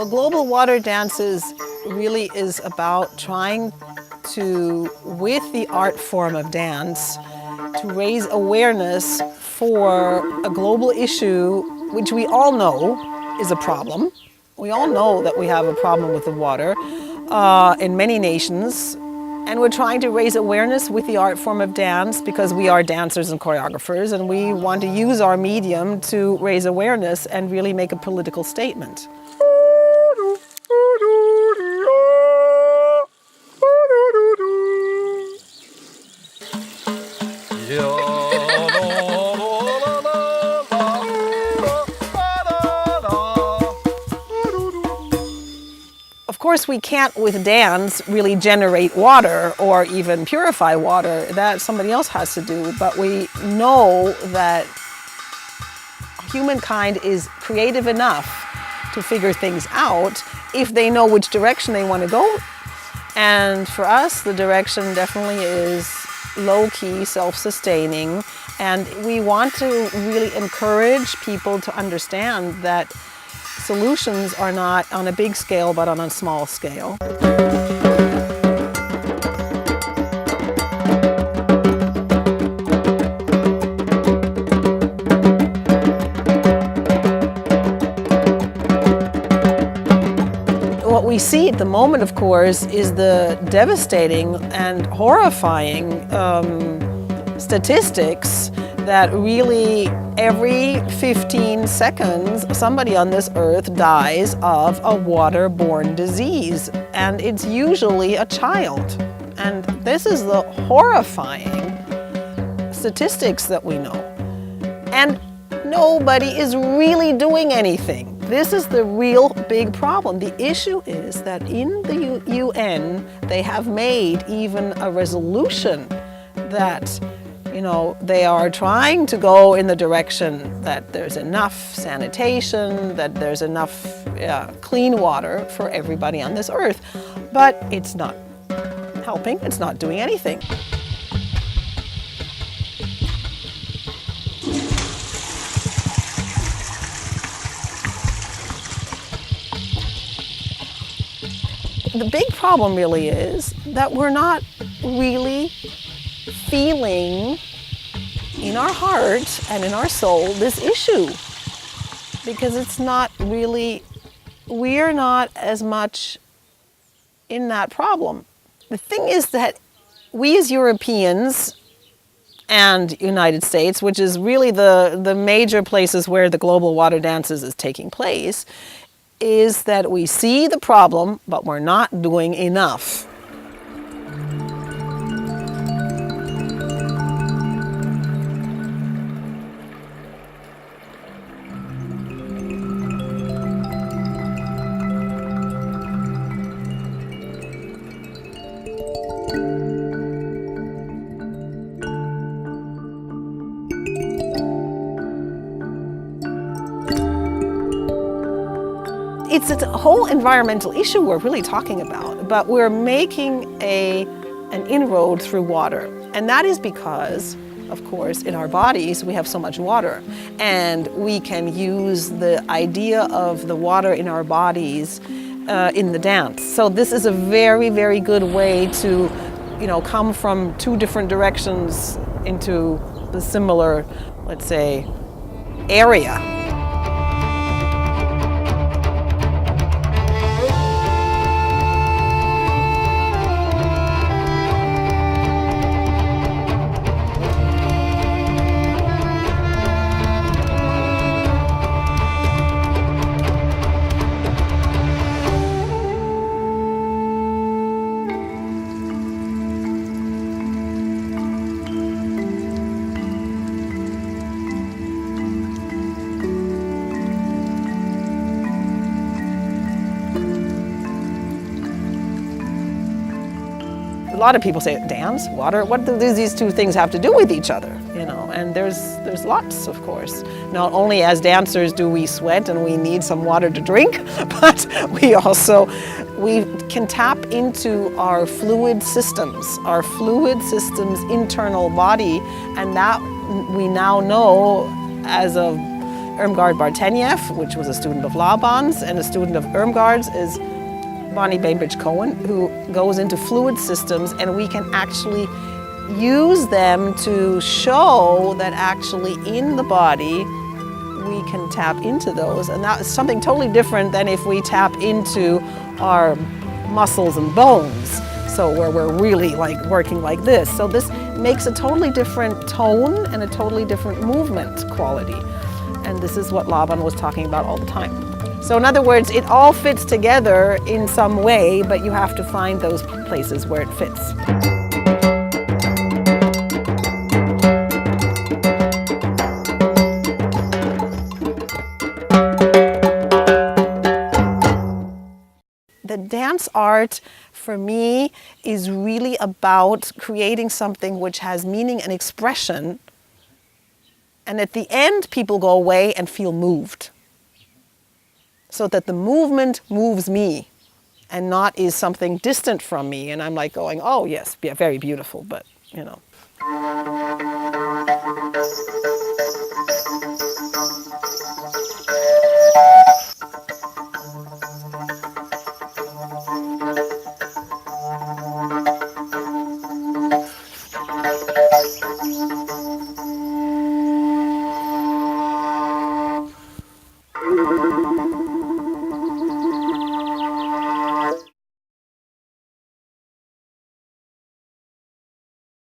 global water dances really is about trying to, with the art form of dance, to raise awareness for a global issue which we all know is a problem. We all know that we have a problem with the water in many nations, and we're trying to raise awareness with the art form of dance because we are dancers and choreographers, and we want to use our medium to raise awareness and really make a political statement. Of course, we can't, with dance, really generate water or even purify water. That somebody else has to do. But we know that humankind is creative enough to figure things out if they know which direction they want to go. And for us, the direction definitely is low-key, self-sustaining. And we want to really encourage people to understand that solutions are not on a big scale, but on a small scale. What we see at the moment, of course, is the devastating and horrifying statistics that really every 15 seconds somebody on this earth dies of a waterborne disease, and it's usually a child. And this is the horrifying statistics that we know. And nobody is really doing anything. This is the real big problem. The issue is that in the UN, they have made even a resolution that they are trying to go in the direction that there's enough sanitation, that there's enough clean water for everybody on this earth. But it's not helping, it's not doing anything. The big problem really is that we're not really feeling in our heart and in our soul this issue, because it's not really, we're not as much in that problem. The thing is that we as Europeans and United States, which is really the major places where the global water dances is taking place, is that we see the problem, but we're not doing enough. It's a whole environmental issue we're really talking about, but we're making an inroad through water. And that is because, of course, in our bodies we have so much water, and we can use the idea of the water in our bodies in the dance. So this is a very, very good way to, come from two different directions into the similar, let's say, area. A lot of people say, dance, water, what do these two things have to do with each other? And there's lots, of course. Not only as dancers do we sweat and we need some water to drink, but we can tap into our fluid systems internal body, and that we now know as of Irmgard Bartenieff, which was a student of Laban's, and a student of Irmgard's is Bonnie Bainbridge-Cohen, who goes into fluid systems, and we can actually use them to show that actually in the body we can tap into those, and that is something totally different than if we tap into our muscles and bones, so where we're really like working like this. So this makes a totally different tone and a totally different movement quality, and this is what Laban was talking about all the time. So in other words, it all fits together in some way, but you have to find those places where it fits. The dance art, for me, is really about creating something which has meaning and expression, and at the end, people go away and feel moved. So that the movement moves me and not is something distant from me, and I'm like going, oh yes, yeah, very beautiful, but you know.